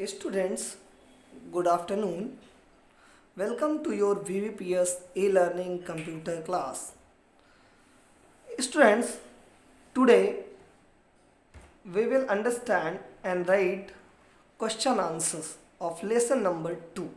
Students, good afternoon. Welcome to your VVPS e-learning computer class. Students, today we will understand and write question answers of lesson number 2.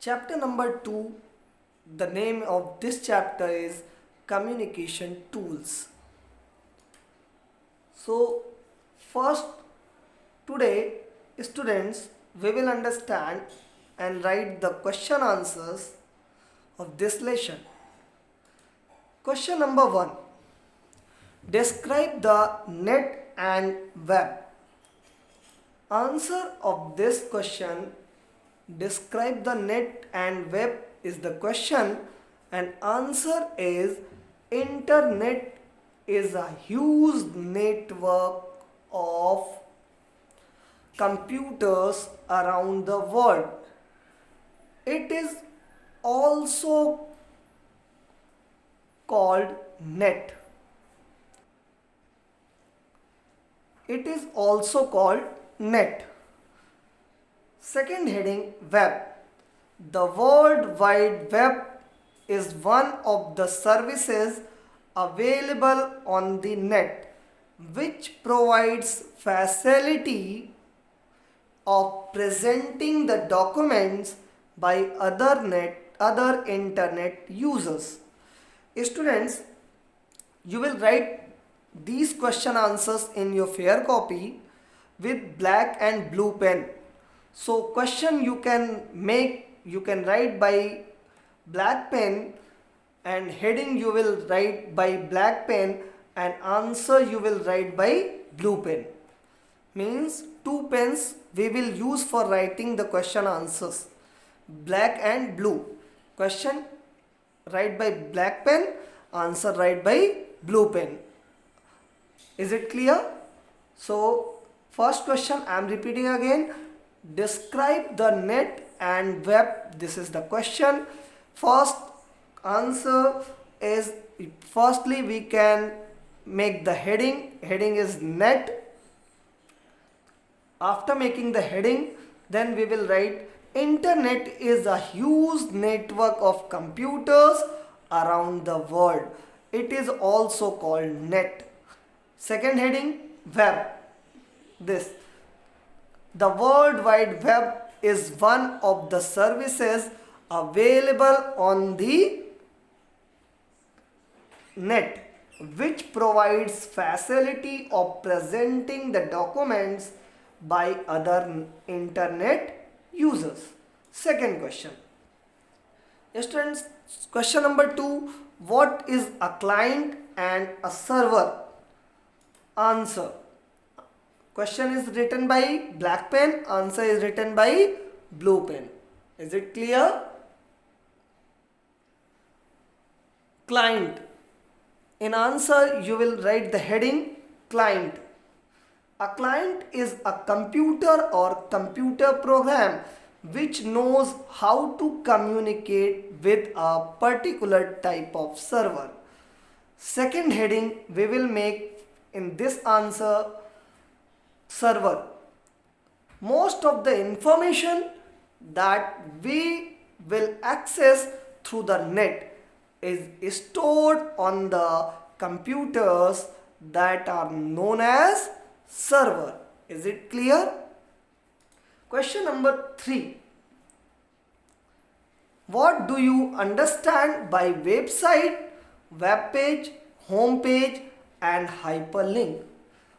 Chapter number 2, the name of this chapter is Communication Tools. So, first today, students, we will understand and write the question answers of this lesson. Question number 1. Describe the net and web. Answer of this question, describe the net and web is the question, and answer is internet is a huge network of computers around the world. It is also called net. It is also called net. Second heading, web. The World Wide Web is one of the services available on the net which provides facility of presenting the documents by other internet users. Students, you will write these question answers in your fair copy with black and blue pen. So question you can write by black pen, and heading you will write by black pen, and answer you will write by blue pen. Means two pens we will use for writing the question answers, black and blue. Question write by black pen, answer write by blue pen. Is it clear? So first question I am repeating again. Describe the net and web. This is the question. First answer is, firstly we can make the heading. Heading is net. After making the heading, then we will write internet is a huge network of computers around the world. It is also called net. Second heading, web. This. The World Wide Web is one of the services available on the net which provides facility of presenting the documents by other internet users. Second question. Students, question number 2. What is a client and a server? Answer. Question is written by black pen, answer is written by blue pen. Is it clear? Client. In answer you will write the heading client. A client is a computer or computer program which knows how to communicate with a particular type of server. Second heading we will make in this answer, server. Most of the information that we will access through the net is stored on the computers that are known as server. Is it clear? Question number 3. What do you understand by website, web page, home page and hyperlink?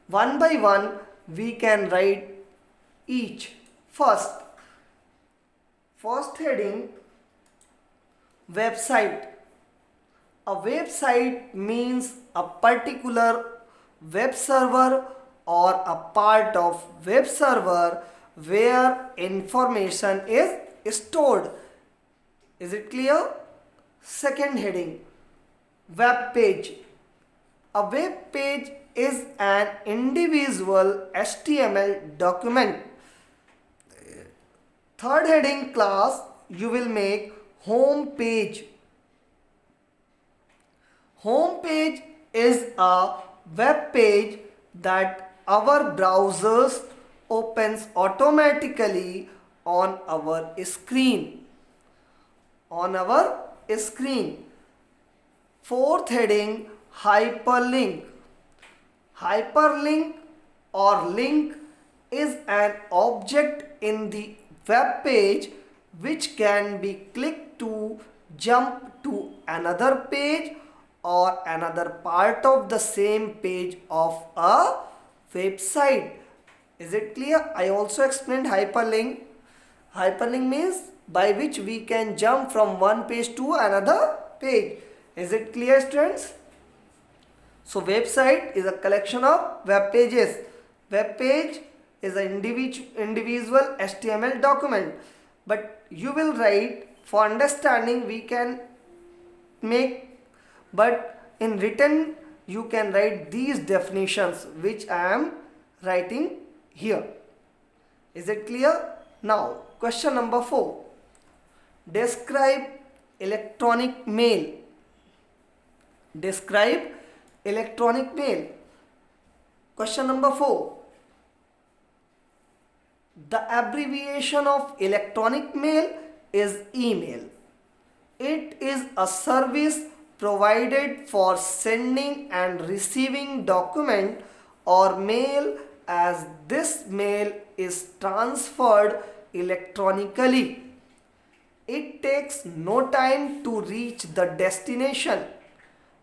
One by one we can write each. First heading, website. A website means a particular web server or a part of web server where information is stored. Is it clear? Second heading, web page. A web page is an individual HTML document. Third heading, class, you will make home page. Home page is a web page that our browsers opens automatically on our screen. On our screen. Fourth heading, hyperlink. Hyperlink or link is an object in the web page which can be clicked to jump to another page or another part of the same page of a website. Is it clear? I also explained hyperlink. Hyperlink means by which we can jump from one page to another page. Is it clear, students? So website is a collection of web pages. Web page is an individual HTML document. But you will write, for understanding we can make, but in written you can write these definitions which I am writing here. Is it clear? Now question number 4. Describe electronic mail. Describe electronic mail. Question number 4. The abbreviation of electronic mail is email. It is a service provided for sending and receiving document or mail, as this mail is transferred electronically. It takes no time to reach the destination.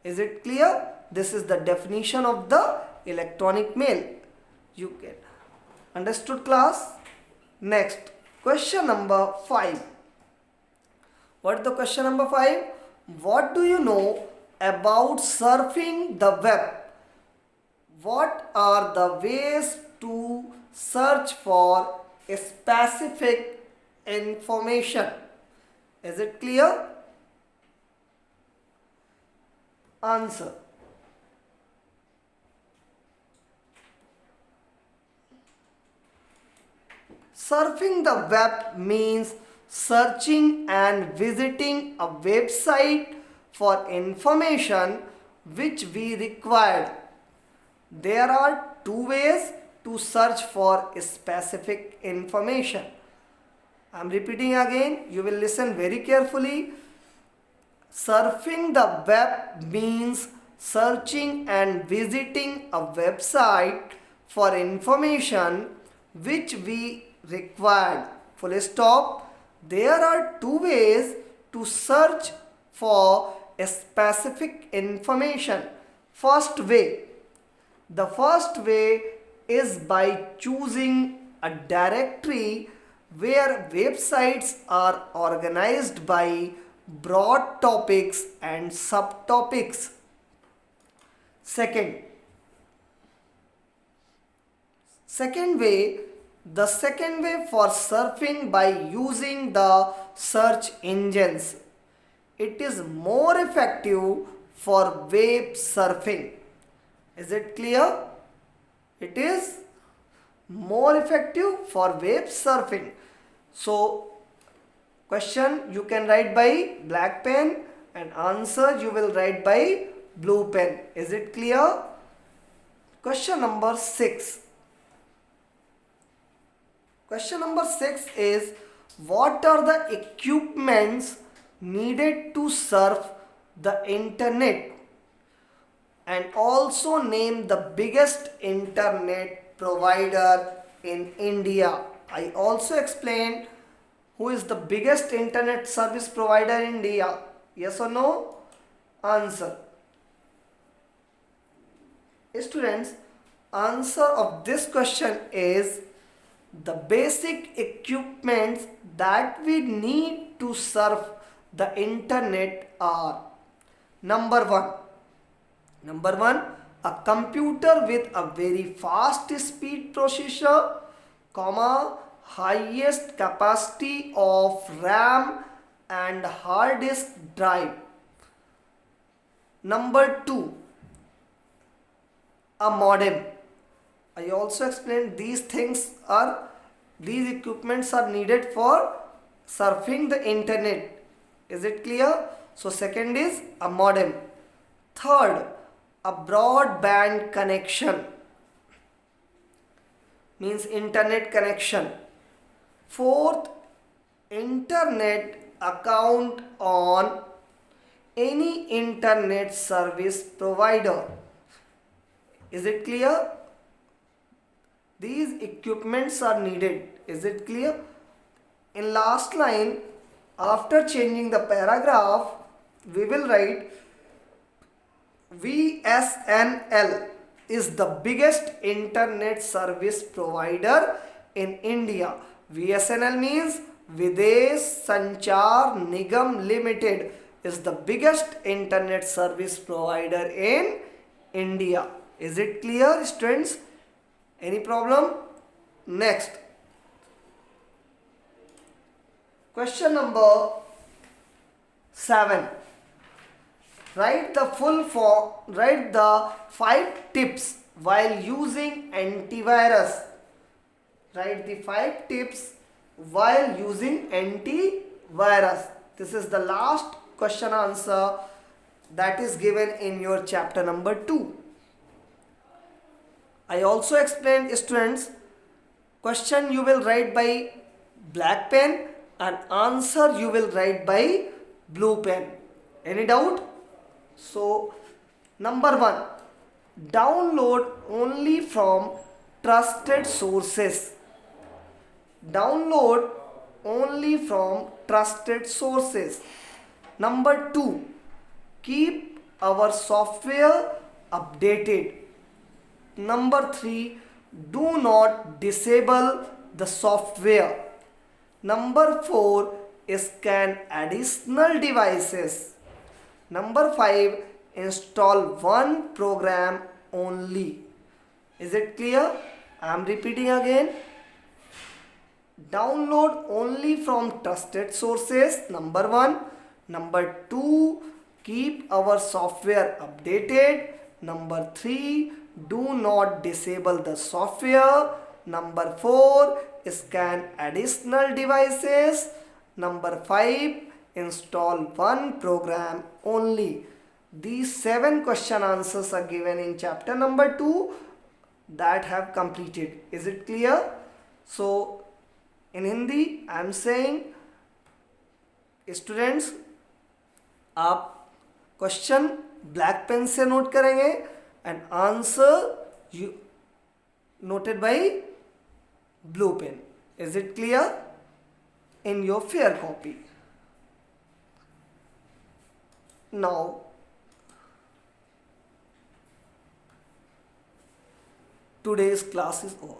Is it clear? This is the definition of the electronic mail. You get understood, class? Next, question number 5. What is the question number 5? What do you know about surfing the web? What are the ways to search for a specific information? Is it clear? Answer. Surfing the web means searching and visiting a website for information which we required. There are two ways to search for specific information. I am repeating again, you will listen very carefully. Surfing the web means searching and visiting a website for information which we required. Full stop. There are two ways to search for a specific information. The first way is by choosing a directory where websites are organized by broad topics and subtopics. Second way, the second way for surfing by using the search engines. It is more effective for web surfing. Is it clear? It is more effective for web surfing. So, question you can write by black pen and answer you will write by blue pen. Is it clear? Question number 6. Question number 6 is, what are the equipments needed to surf the internet? And also name the biggest internet provider in India. I also explained who is the biggest internet service provider in India. Yes or no? Answer. Students, answer of this question is, the basic equipments that we need to surf the internet are: Number one, a computer with a very fast speed processor, highest capacity of RAM and hard disk drive. Number 2, a modem. I also explained these equipments are needed for surfing the internet. Is it clear? So second is a modem. Third, a broadband connection. means internet connection. Fourth, internet account on any internet service provider. Is it clear? These equipments are needed. Is it clear? In last line, after changing the paragraph, we will write VSNL is the biggest internet service provider in India. VSNL means Videsh Sanchar Nigam Limited is the biggest internet service provider in India. Is it clear, students? Any problem? Next. Question number 7. Write the 5 tips while using antivirus. Write the 5 tips while using antivirus. This is the last question answer that is given in your chapter number 2. I also explained, students, question you will write by black pen and answer you will write by blue pen. Any doubt? So, number 1, download only from trusted sources. Download only from trusted sources. Number 2, keep our software updated. Number 3, do not disable the software. Number 4, scan additional devices. Number 5, install one program only. Is it clear? I am repeating again. Download only from trusted sources. Number 1. Number 2, keep our software updated. Number 3, do not disable the software. Number 4, scan additional devices. Number 5, install one program only. These 7 question answers are given in chapter number 2 that have completed. Is it clear? So, in Hindi, I am saying, students, आप question black pen से note करेंगे and answer you noted by blue pen. Is it clear? In your fair copy. Now, today's class is over.